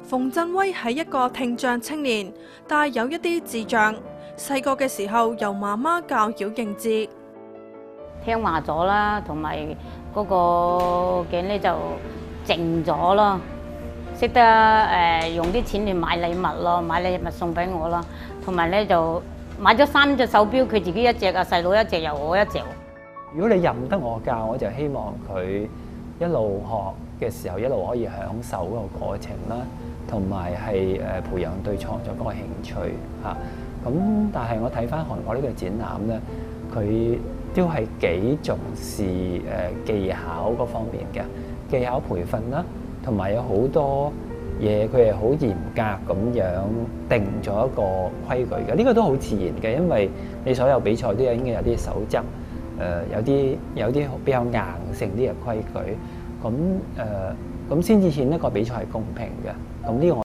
馮振威係一個聽障青年，但有一啲智障。細個嘅時候由媽媽教曉認字，聽話咗啦，同埋嗰個頸咧就靜咗咯，識得用啲錢嚟買禮物咯，買禮物送俾我咯，同埋咧就買咗3隻手錶，佢自己一隻啊，細佬一隻，又我一隻。如果你任得我教，我就希望佢一路學嘅時候，一路可以享受嗰個過程啦，同埋係培養對創作嗰個興趣嚇。咁但係我睇翻韓國呢個展覽咧，佢都係幾重視技巧嗰方面嘅技巧培訓啦，同埋有好多嘢佢係好嚴格咁樣定咗一個規矩嘅。呢個都好自然嘅，因為你所有比賽都應該有啲守則，有啲比較硬性啲嘅規矩，咁先至顯一個比賽係公平嘅。咁呢個